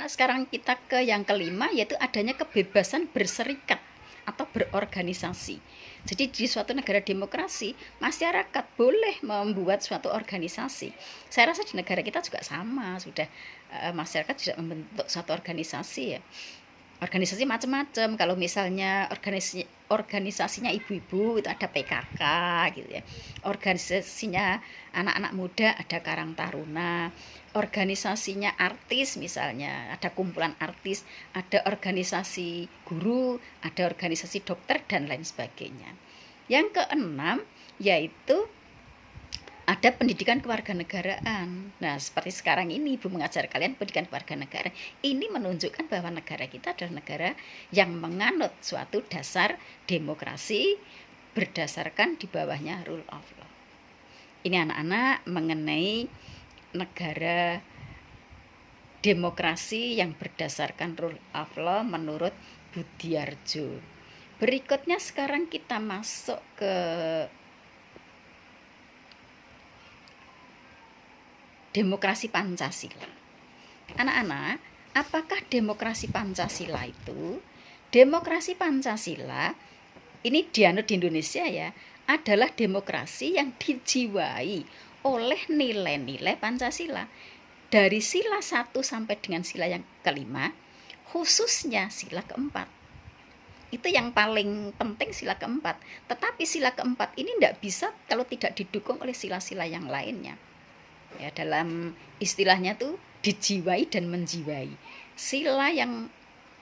sekarang kita ke yang kelima, yaitu adanya kebebasan berserikat atau berorganisasi. Jadi di suatu negara demokrasi, masyarakat boleh membuat suatu organisasi. Saya rasa di negara kita juga sama, sudah masyarakat sudah membentuk suatu organisasi ya. Organisasi macam-macam. Kalau misalnya organisasinya ibu-ibu itu ada PKK gitu ya. Organisasinya anak-anak muda ada Karang Taruna. Organisasinya artis misalnya ada kumpulan artis, ada organisasi guru, ada organisasi dokter dan lain sebagainya. Yang keenam yaitu ada pendidikan kewarganegaraan. Nah, seperti sekarang ini Ibu mengajar kalian pendidikan kewarganegaraan. Ini menunjukkan bahwa negara kita adalah negara yang menganut suatu dasar demokrasi berdasarkan di bawahnya rule of law. Ini anak-anak mengenai negara demokrasi yang berdasarkan rule of law menurut Budiarjo. Berikutnya sekarang kita masuk ke demokrasi Pancasila. Anak-anak, apakah demokrasi Pancasila itu? Demokrasi Pancasila ini dianut di Indonesia ya, adalah demokrasi yang dijiwai oleh nilai-nilai Pancasila. Dari sila 1 sampai dengan sila yang kelima, khususnya sila keempat. Itu yang paling penting sila keempat. Tetapi sila keempat ini tidak bisa kalau tidak didukung oleh sila-sila yang lainnya. Ya, dalam istilahnya tuh dijiwai dan menjiwai. Sila yang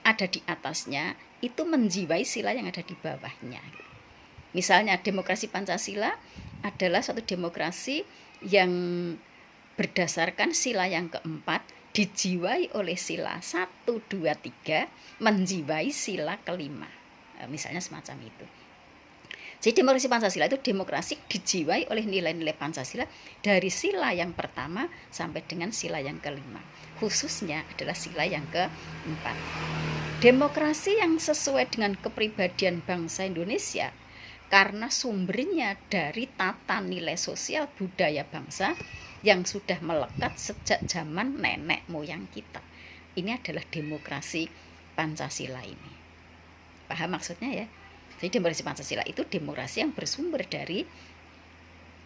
ada di atasnya itu menjiwai sila yang ada di bawahnya. Misalnya demokrasi Pancasila adalah suatu demokrasi yang berdasarkan sila yang keempat, dijiwai oleh sila 1, 2, 3, menjiwai sila kelima. Misalnya semacam itu. Jadi demokrasi Pancasila itu demokrasi dijiwai oleh nilai-nilai Pancasila dari sila yang pertama sampai dengan sila yang kelima. Khususnya adalah sila yang keempat. Demokrasi yang sesuai dengan kepribadian bangsa Indonesia karena sumbernya dari tata nilai sosial budaya bangsa yang sudah melekat sejak zaman nenek moyang kita. Ini adalah demokrasi Pancasila ini. Paham maksudnya ya? Jadi demokrasi Pancasila itu demokrasi yang bersumber dari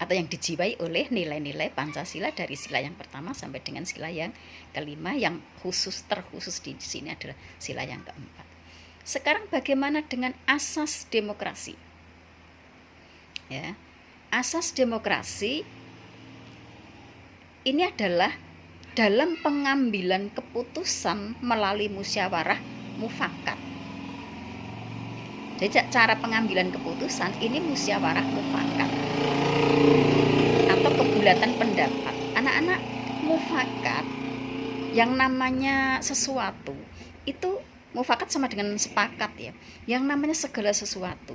atau yang dijiwai oleh nilai-nilai Pancasila dari sila yang pertama sampai dengan sila yang kelima, yang terkhusus di sini adalah sila yang keempat. Sekarang bagaimana dengan asas demokrasi? Ya, asas demokrasi ini adalah dalam pengambilan keputusan melalui musyawarah mufakat. Jadi cara pengambilan keputusan ini musyawarah mufakat atau kebulatan pendapat. Anak-anak, mufakat yang namanya sesuatu itu mufakat sama dengan sepakat ya. Yang namanya segala sesuatu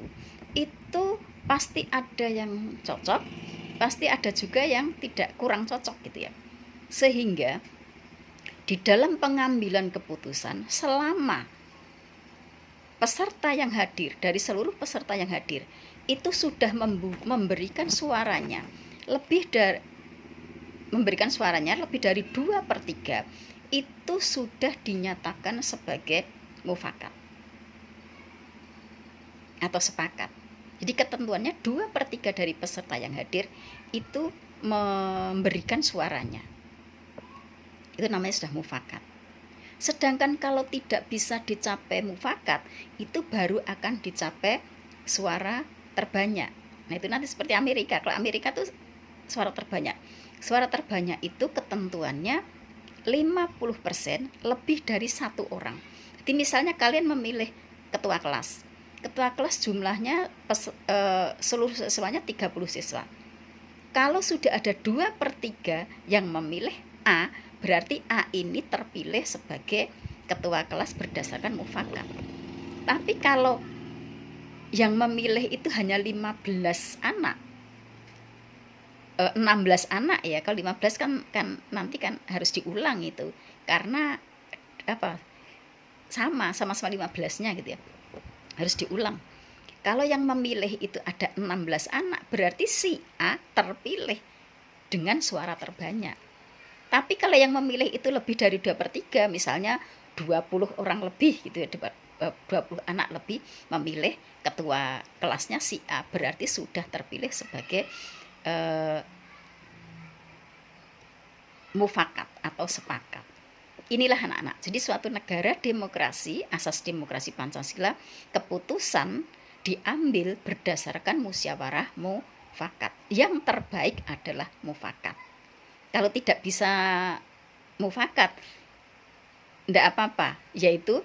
itu pasti ada yang cocok, pasti ada juga yang tidak kurang cocok gitu ya. Sehingga di dalam pengambilan keputusan selama peserta yang hadir, dari seluruh peserta yang hadir itu sudah memberikan suaranya lebih dari 2/3, itu sudah dinyatakan sebagai mufakat atau sepakat. Jadi ketentuannya 2/3 dari peserta yang hadir itu memberikan suaranya. Itu namanya sudah mufakat. Sedangkan kalau tidak bisa dicapai mufakat, itu baru akan dicapai suara terbanyak. Nah itu nanti seperti Amerika. Kalau Amerika itu suara terbanyak. Suara terbanyak itu ketentuannya 50% lebih dari 1 orang. Jadi misalnya kalian memilih ketua kelas. Ketua kelas jumlahnya seluruh siswanya 30 siswa. Kalau sudah ada 2/3 yang memilih A, berarti A ini terpilih sebagai ketua kelas berdasarkan mufakat. Tapi kalau yang memilih itu hanya 15 anak, 16 anak ya, kalau 15 kan nanti kan harus diulang itu. Karena sama-sama 15-nya gitu ya. Harus diulang. Kalau yang memilih itu ada 16 anak, berarti si A terpilih dengan suara terbanyak. Tapi kalau yang memilih itu lebih dari 2/3, misalnya 20 orang lebih gitu ya, 20 anak lebih memilih ketua kelasnya si A, berarti sudah terpilih sebagai mufakat atau sepakat. Inilah anak-anak. Jadi suatu negara demokrasi, asas demokrasi Pancasila, keputusan diambil berdasarkan musyawarah mufakat. Yang terbaik adalah mufakat. Kalau tidak bisa mufakat, tidak apa-apa, yaitu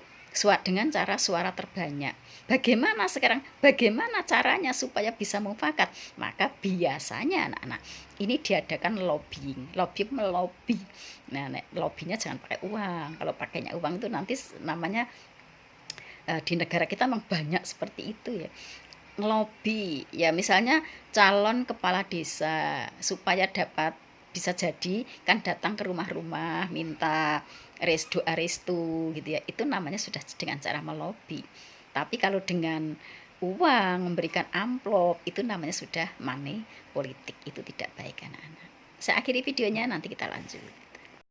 dengan cara suara terbanyak. Bagaimana sekarang? Bagaimana caranya supaya bisa mufakat? Maka biasanya anak-anak ini diadakan lobbying, melobi. Nah, lobbynya jangan pakai uang. Kalau pakainya uang itu nanti namanya di negara kita memang banyak seperti itu ya. Lobby, ya misalnya calon kepala desa supaya dapat bisa jadi kan datang ke rumah-rumah minta doa restu gitu ya, itu namanya sudah dengan cara melobi. Tapi kalau dengan uang memberikan amplop itu namanya sudah money politik, itu tidak baik anak-anak. Saya akhiri videonya, nanti kita lanjut.